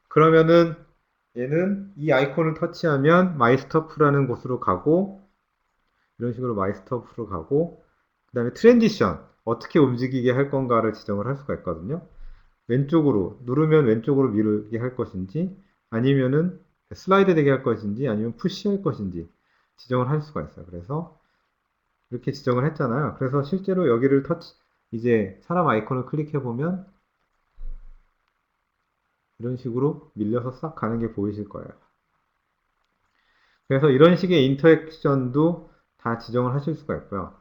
그러면은 얘는 이 아이콘을 터치하면 마이 스톱라는 곳으로 가고 이런 식으로 마이 스톱으로 가고 그 다음에 트랜지션 어떻게 움직이게 할 건가를 지정을 할 수가 있거든요. 왼쪽으로 누르면 왼쪽으로 미루게 할 것인지 아니면은 슬라이드 되게 할 것인지 아니면 푸시 할 것인지 지정을 할 수가 있어요. 그래서 이렇게 지정을 했잖아요. 그래서 실제로 여기를 이제 사람 아이콘을 클릭해 보면 이런 식으로 밀려서 싹 가는 게 보이실 거예요. 그래서 이런 식의 인터액션도 다 지정을 하실 수가 있고요.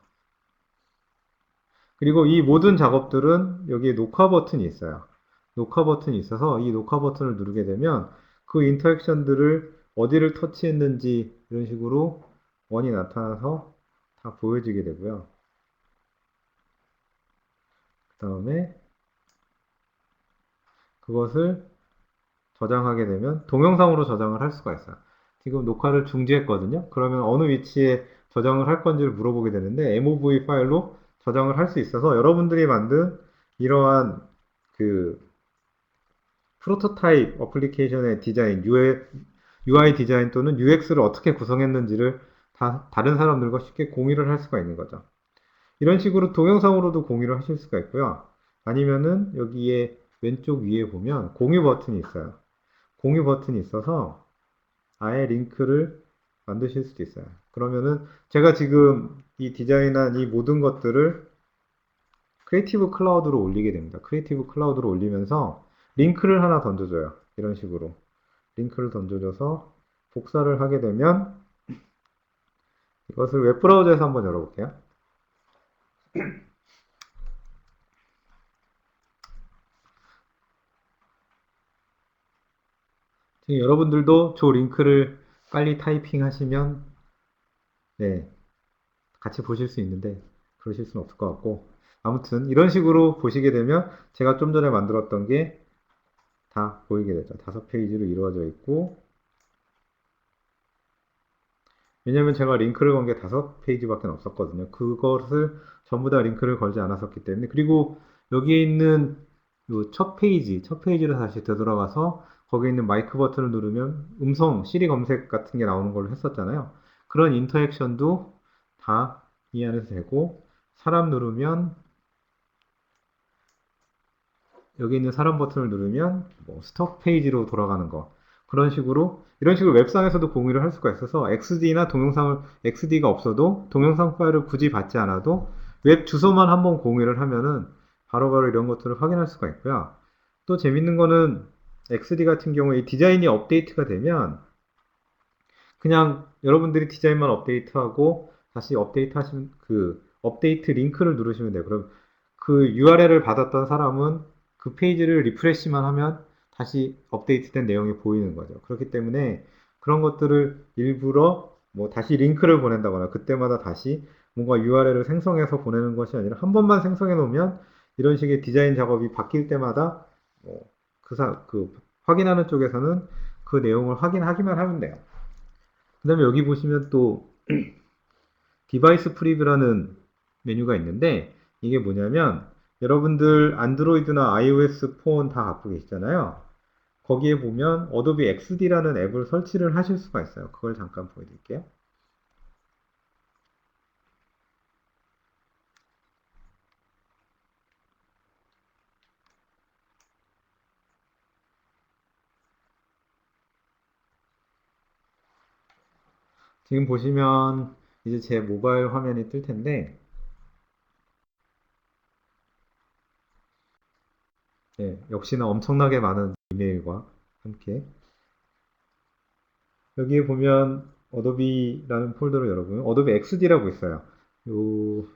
그리고 이 모든 작업들은 여기에 녹화 버튼이 있어요. 녹화 버튼이 있어서 이 녹화 버튼을 누르게 되면 그 인터액션들을 어디를 터치했는지 이런 식으로 원이 나타나서 다 보여지게 되고요. 그 다음에 그것을 저장하게 되면 동영상으로 저장을 할 수가 있어요. 지금 녹화를 중지했거든요. 그러면 어느 위치에 저장을 할 건지를 물어보게 되는데 MOV 파일로 저장을 할 수 있어서 여러분들이 만든 이러한 그 프로토타입 어플리케이션의 디자인, UI 디자인 또는 UX를 어떻게 구성했는지를 다른 사람들과 쉽게 공유를 할 수가 있는 거죠. 이런 식으로 동영상으로도 공유를 하실 수가 있고요. 아니면은 여기에 왼쪽 위에 보면 공유 버튼이 있어요. 공유 버튼이 있어서 아예 링크를 만드실 수도 있어요. 그러면은 제가 지금 이 디자인한 이 모든 것들을 크리에이티브 클라우드로 올리게 됩니다. 크리에이티브 클라우드로 올리면서 링크를 하나 던져줘요. 이런 식으로 링크를 던져줘서 복사를 하게 되면 이것을 웹브라우저에서 한번 열어볼게요. 지금 여러분들도 저 링크를 빨리 타이핑 하시면 네, 같이 보실 수 있는데 그러실 수는 없을 것 같고 아무튼 이런 식으로 보시게 되면 제가 좀 전에 만들었던 게 다 보이게 되죠. 5페이지로 이루어져 있고 왜냐면 제가 링크를 건 게 5페이지밖에 없었거든요. 그것을 전부 다 링크를 걸지 않았었기 때문에 그리고 여기에 있는 첫 페이지를 다시 되돌아가서 거기에 있는 마이크 버튼을 누르면 음성, 시리 검색 같은 게 나오는 걸로 했었잖아요. 그런 인터액션도 다 이 안에서 되고 사람 누르면 여기 있는 사람 버튼을 누르면 뭐 스톱 페이지로 돌아가는 거 그런 식으로 이런 식으로 웹상에서도 공유를 할 수가 있어서 XD나 동영상을 XD가 없어도 동영상 파일을 굳이 받지 않아도 웹 주소만 한번 공유를 하면은 바로바로 이런 것들을 확인할 수가 있고요. 또 재밌는 거는 XD 같은 경우에 이 디자인이 업데이트가 되면 그냥 여러분들이 디자인만 업데이트하고 다시 업데이트 하시면 그 업데이트 링크를 누르시면 돼요. 그럼 그 URL을 받았던 사람은 그 페이지를 리프레시만 하면 다시 업데이트된 내용이 보이는 거죠. 그렇기 때문에 그런 것들을 일부러 뭐 다시 링크를 보낸다거나 그때마다 다시 뭔가 URL을 생성해서 보내는 것이 아니라 한 번만 생성해 놓으면 이런 식의 디자인 작업이 바뀔 때마다 그 확인하는 쪽에서는 그 내용을 확인하기만 하면 돼요. 그 다음에 여기 보시면 또 디바이스 프리뷰라는 메뉴가 있는데 이게 뭐냐면 여러분들 안드로이드나 iOS 폰 다 갖고 계시잖아요. 거기에 보면 어도비 XD라는 앱을 설치를 하실 수가 있어요. 그걸 잠깐 보여드릴게요. 지금 보시면 이제 제 모바일 화면이 뜰 텐데 네, 역시나 엄청나게 많은 이메일과 함께 여기에 보면 어도비라는 폴더를 열어보면 어도비 XD라고 있어요. 요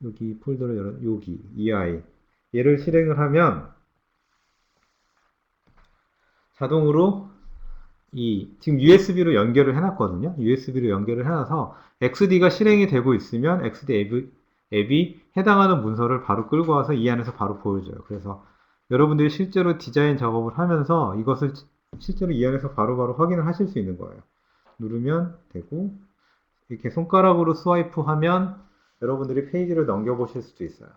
여기 폴더를 열어 여기 EI 얘를 실행을 하면 자동으로 이 지금 USB로 연결을 해놨거든요. USB로 연결을 해놔서 XD가 실행이 되고 있으면 XD 앱이 해당하는 문서를 바로 끌고 와서 이 안에서 바로 보여줘요. 그래서 여러분들이 실제로 디자인 작업을 하면서 이것을 실제로 이 안에서 바로바로 확인을 하실 수 있는 거예요. 누르면 되고 이렇게 손가락으로 스와이프 하면 여러분들이 페이지를 넘겨보실 수도 있어요.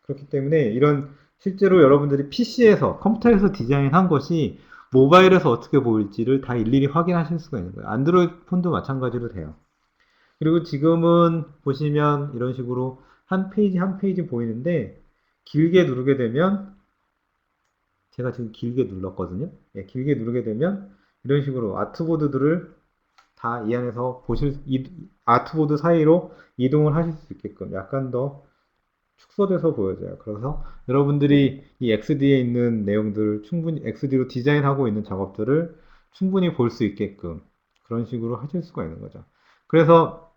그렇기 때문에 이런 실제로 여러분들이 PC에서 컴퓨터에서 디자인한 것이 모바일에서 어떻게 보일지를 다 일일이 확인하실 수가 있는 거예요. 안드로이드 폰도 마찬가지로 돼요. 그리고 지금은 보시면 이런 식으로 한 페이지 한 페이지 보이는데 길게 누르게 되면 제가 지금 길게 눌렀거든요. 예, 길게 누르게 되면 이런 식으로 아트보드들을 다 이 안에서 아트보드 사이로 이동을 하실 수 있게끔 약간 더 축소돼서 보여져요. 그래서 여러분들이 이 XD에 있는 내용들을 충분히 XD로 디자인하고 있는 작업들을 충분히 볼 수 있게끔 그런 식으로 하실 수가 있는 거죠. 그래서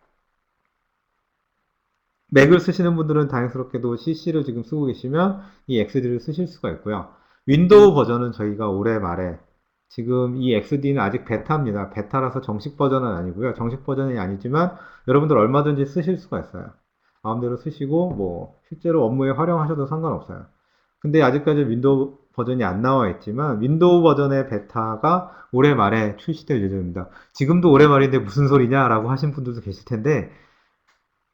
맥을 쓰시는 분들은 다행스럽게도 CC를 지금 쓰고 계시면 이 XD를 쓰실 수가 있고요. 윈도우 버전은 저희가 올해 말에 지금 이 XD는 아직 베타입니다. 베타라서 정식 버전은 아니고요. 정식 버전이 아니지만 여러분들 얼마든지 쓰실 수가 있어요. 마음대로 쓰시고 뭐 실제로 업무에 활용하셔도 상관없어요. 근데 아직까지 윈도우 버전이 안 나와 있지만 윈도우 버전의 베타가 올해 말에 출시될 예정입니다. 지금도 올해 말인데 무슨 소리냐라고 하신 분들도 계실 텐데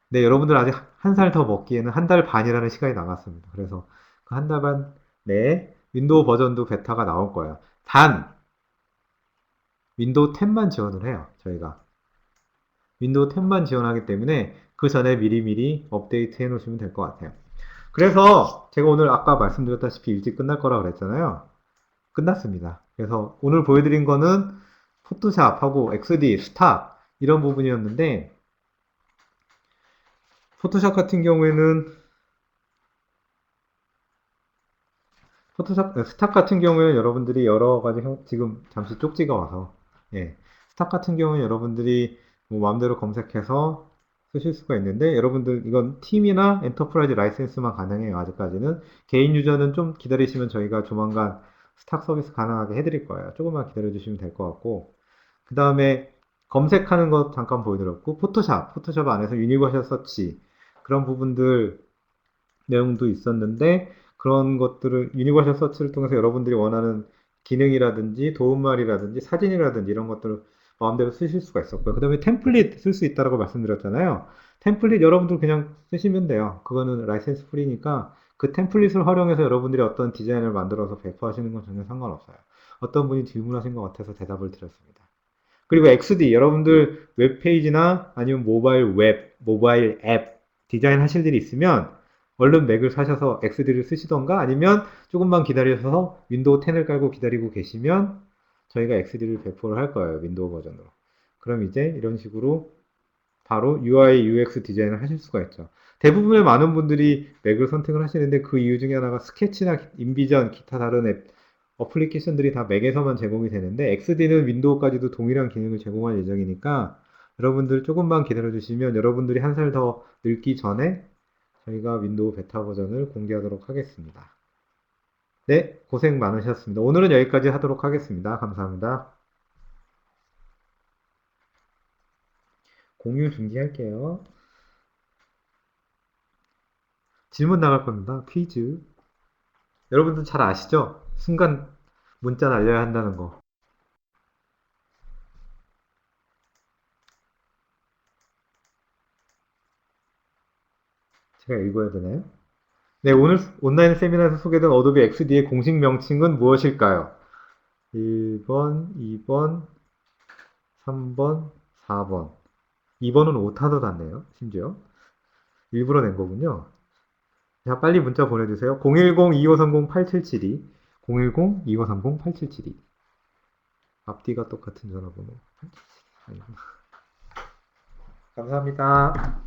네, 여러분들 아직 한 살 더 먹기에는 한 달 반이라는 시간이 남았습니다. 그래서 그 한 달 반 내에 윈도우 버전도 베타가 나올 거예요. 단 윈도우 10만 지원을 해요. 저희가 윈도우 10만 지원하기 때문에 그 전에 미리미리 업데이트 해 놓으시면 될 것 같아요. 그래서 제가 오늘 아까 말씀드렸다시피 일찍 끝날 거라 그랬잖아요. 끝났습니다. 그래서 오늘 보여드린 거는 포토샵하고 XD, 스탑 이런 부분이었는데 포토샵 같은 경우에는 스탑 같은 경우에는 여러분들이 여러 가지 지금 잠시 쪽지가 와서 예, 스탑 같은 경우는 여러분들이 뭐 마음대로 검색해서 쓰실 수가 있는데 여러분들 이건 팀이나 엔터프라이즈 라이센스만 가능해요. 아직까지는 개인 유저는 좀 기다리시면 저희가 조만간 스탁 서비스 가능하게 해드릴 거예요. 조금만 기다려 주시면 될 것 같고 그 다음에 검색하는 것 잠깐 보여드렸고 포토샵 안에서 유니버셜 서치 그런 부분들 내용도 있었는데 그런 것들을 유니버셜 서치를 통해서 여러분들이 원하는 기능이라든지 도움말이라든지 사진이라든지 이런 것들을 마음대로 쓰실 수가 있었고요. 그 다음에 템플릿 쓸 수 있다고 말씀드렸잖아요. 템플릿 여러분들 그냥 쓰시면 돼요. 그거는 라이센스 프리니까 그 템플릿을 활용해서 여러분들이 어떤 디자인을 만들어서 배포하시는 건 전혀 상관없어요. 어떤 분이 질문하신 것 같아서 대답을 드렸습니다. 그리고 XD 여러분들 웹페이지나 아니면 모바일 앱 디자인 하실 일이 있으면 얼른 맥을 사셔서 XD를 쓰시던가 아니면 조금만 기다려서 윈도우 10을 깔고 기다리고 계시면 저희가 XD를 배포를 할 거예요. 윈도우 버전으로. 그럼 이제 이런 식으로 바로 UI, UX 디자인을 하실 수가 있죠. 대부분의 많은 분들이 맥을 선택을 하시는데 그 이유 중에 하나가 스케치나 인비전, 기타 다른 앱, 어플리케이션들이 다 맥에서만 제공이 되는데 XD는 윈도우까지도 동일한 기능을 제공할 예정이니까 여러분들 조금만 기다려 주시면 여러분들이 한 살 더 늙기 전에 저희가 윈도우 베타 버전을 공개하도록 하겠습니다. 네, 고생 많으셨습니다. 오늘은 여기까지 하도록 하겠습니다. 감사합니다. 공유 중지할게요. 질문 나갈 겁니다. 퀴즈. 여러분들 잘 아시죠? 순간 문자 날려야 한다는 거. 제가 읽어야 되나요? 네, 오늘 온라인 세미나에서 소개된 어도비 XD의 공식 명칭은 무엇일까요? 1번, 2번, 3번, 4번. 2번은 오타도 났네요, 심지어. 일부러 낸 거군요. 자, 빨리 문자 보내주세요. 010-2530-8772. 010-2530-8772. 앞뒤가 똑같은 전화번호. 8772. 감사합니다.